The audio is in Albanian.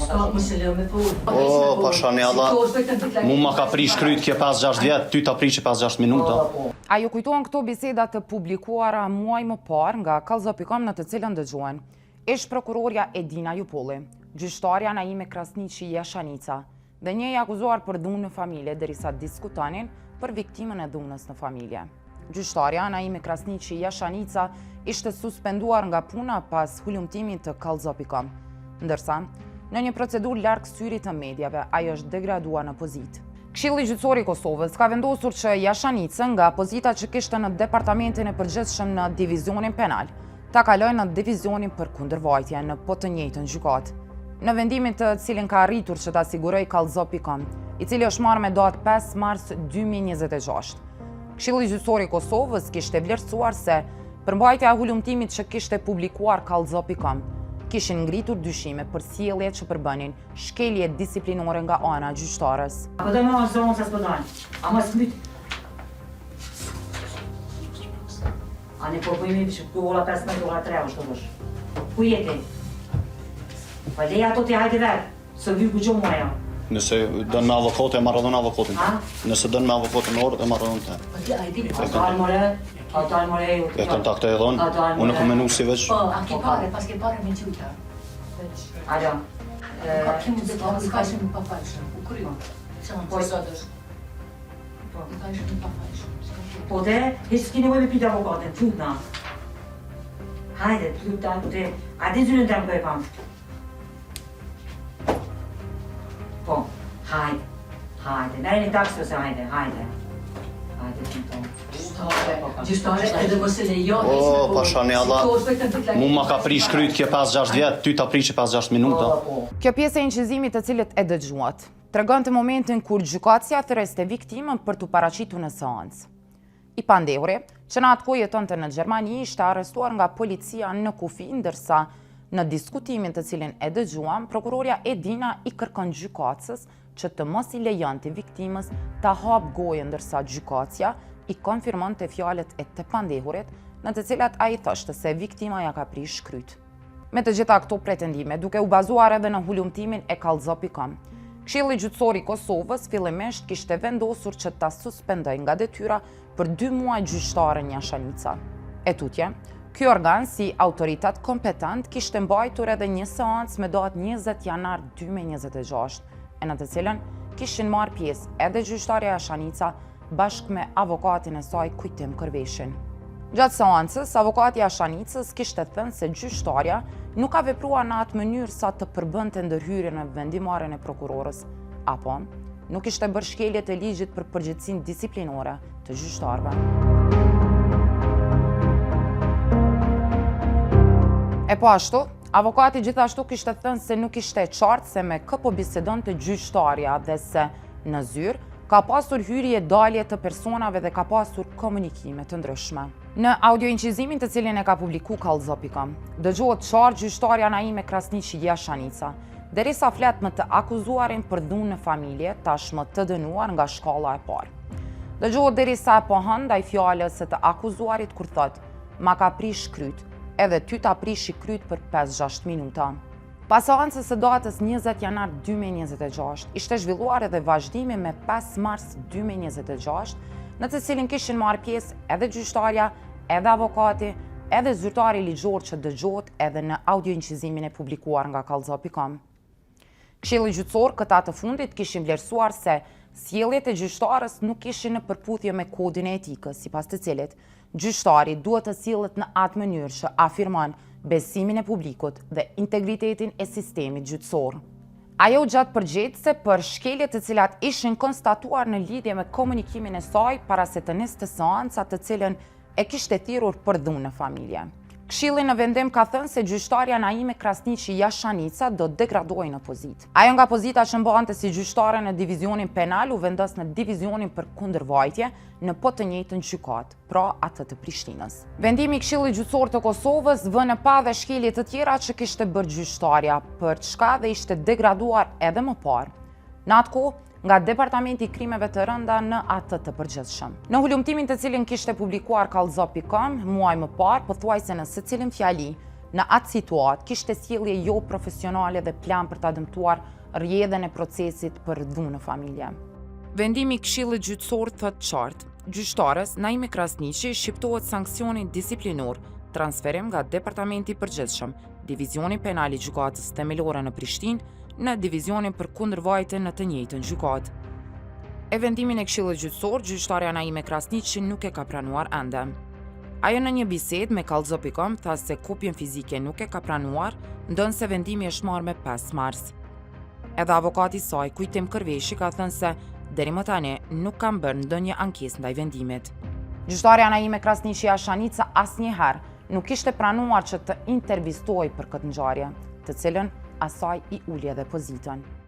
O, pashani Allah, mu ma ka prish kryt kje 5-6 vjetë, ty ta prish 5-6 minuta. A ju kujtohen këto biseda të publikuara muaj më parë nga Kallzo.com në të cilën dëgjohen ish prokurorja Edina Jupolli, gjyqtarja Naime Krasniqi Jashanica dhe një i akuzuar për dhunë në familje derisa diskutonin për viktimën e dhunës në familje. Gjyqtarja Naime Krasniqi Jashanica ishte suspenduar nga puna pas hulumtimit të Kallzo.com, ndërsa në një procedurë larg syrit të medjave ajo është degraduar në pozitë. Këshilli Gjyqësor i Kosovës ka vendosur që Jashanicën nga pozita që kishte në departamentin e përgjithshëm në divizionin penal ta kalojë në divizionin për kundërvajtje në po të njëjtën gjykatë. Në vendimin të cilin ka arritur që ta sigurojë Kallzo.com, i cili është marrë me datë 5 mars 2026. Këshilli Gjyqësor i Kosovës kishte vlerësuar se përmbajtja e hulumtimit që kishte publikuar Kallzo.com kishin ngritur dyshime për sjelljet që përbënin shkelje disiplinore nga ana e gjyqtarës. Apo do më zonë se s'po dalë. A mos myt. Ani po bëjmë që ku ola 15 ola 3 është dosh. Ku jete? Pa le ato ti hajde vet. Se vi ku gjomo ajo. Nëse dënë me avokatë e marrë me avokatin. Nëse dënë me avokatin në orë e marrë të. E kontakte e dhonë, unë kom menu si veç. Po, a ke pare, pas ke pare me gjuta. Alo. Ka kemi dhe të nëzikashëm pa falshëm, u kryo. Që më të sotësh. Nëzikashëm pa falshëm. Po dhe, heç s'ki nevoj me pita avokatin, tutna. Hajde, tuta, dhe, a di zynën të më bëjë pamë. Po, hajde, nërë një taksi ose hajde. Hajde, të më tonë. Gjyqtare edhe mëse lejo. O, pashani Allah, mu ma ka prish kryt kje 5-6 vjetë, ty ta prish 5-6 minuta. Kjo pjesë e inqizimit të cilët e dëgjuat tregon të momentin kur gjykatësia thërreste viktimën për t'u paraqitur në seancë. I pandehuri, që në atë kohë jetonte në Gjermani, ishte arrestuar nga policia në kufi, ndërsa në diskutimin të cilin e dëgjuam, prokurorja Edina i kërkon gjykatësës që të mos i lejonte viktimës ta hap gojën, ndërsa gjykatësia i konfirmon të fjalët e të pandehurit në të cilat a i thoshte se viktima ja ka prish kryt. Me të gjitha këto pretendime, duke u bazuar edhe në hulumtimin e Kallzo.com, Këshilli Gjyqësor i Kosovës fillimisht kishte vendosur që ta suspendojë nga detyra për 2 muaj gjyqtaren Jashanica. E tutje, ky organ si autoritet kompetent kishte mbajtur edhe një seancë me datë 20 janar 2026, e në të cilën kishin marrë pjesë edhe gjyqtarja Jashanica bashkë me avokatin e saj Kujtim Kërveshin. Gjatë seancës, avokati Jashanicës kishte thënë se gjyqtarja nuk ka vepruar në atë mënyrë sa të përbënte ndërhyrjen e vendimarrjen e prokurorës, apo nuk ishte bërë shkeljet e ligjit për përgjegjësinë disiplinore të gjyqtarëve. E po ashtu, avokati gjithashtu kishte thënë se nuk ishte e qartë se me kë po bisedonte gjyqtarja dhe se në zyrë ka pasur hyrje dalje të personave dhe ka pasur komunikime të ndryshme. Në audioincizimin të cilin e ka publiku Kallzo.com, dëgjohet qartë gjyqtarja Naime Krasniqi Jashanica, derisa flet më të akuzuarin për dhunë në familje, tashmë të dënuar nga shkalla e parë. Dëgjohet derisa e pohon ndaj fjalës së të akuzuarit kur thotë: "Ma ka prish kryt, edhe ty ta prishi kryt për 5-6 minuta." Pas seancës së datës 20 janar 2026, ishte zhvilluar edhe vazhdimi me 5 mars 2026, në të cilin kishin marrë pjesë edhe gjyqtarja, edhe avokati, edhe zyrtari ligjor që dëgjohet edhe në audioincizimin e publikuar nga Kallzo.com. Këshilli Gjyqësor këta të fundit kishin vlerësuar se sjelljet e gjyqtarës nuk ishin në përputhje me kodin e etikës, sipas të cilit gjyqtari duhet të sillet në atë mënyrë që afirmon besimin e publikut dhe integritetin e sistemit gjyqësor. Ajo gjatë përgjegjëse për shkeljet të cilat ishin konstatuar në lidhje me komunikimin e saj para se të niste seanca të cilën e kishte thirrur për dhunë në familje. Këshilli në vendim ka thënë se gjyqtarja Naime Krasniqi Jashanica do degradohej në pozitë. Ajo nga pozita që mbante si gjyqtare në divizionin penal u vendos në divizionin për kundërvajtje në po të njëjtën gjykatë, pra atë të Prishtinës. Vendimi i Këshillit Gjyqësor të Kosovës vënë pa dhe shkelje të tjera që kishte bërë gjyqtarja, për çka dhe ishte degraduar edhe më parë. Në atë kohë, nga Departamenti i Krimeve të Rënda në atë të përgjithshëm. Në hulumtimin të cilin kishte publikuar Kallzo.com muaj më parë, pothuajse në secilin fjali, në atë situatë kishte sjellje jo profesionale dhe plan për ta dëmtuar rrjedhën e procesit për dhunë në familje. Vendimi i Këshillit Gjyqësor thotë qartë, gjyqtares Naime Krasniqi shqiptohet sanksioni disiplinor, transferim nga Departamenti i Përgjithshëm, Divizioni Penal i Gjykatës Themelore në Prishtinë, në Divizionin për kundërvajtje në të njëjtën gjykatë. E vendimin e Këshillit Gjyqësor, gjyqtarja Naime Krasniqi nuk e ka pranuar ende. Ajo në një bisedë me Kallzo.com tha se kopjen fizike nuk e ka pranuar, ndonse vendimi është marrë me 5 mars. Edhe avokati i saj, Kujtim Kërveshi, ka thënë se deri më tani nuk kanë bërë ndonjë ankesë ndaj vendimit. Gjyqtarja Naime Krasniqi Ashanica asnjëherë nuk kishte pranuar që të intervistohej për këtë ngjarje, të cilën asaj i uli edhe pozitën.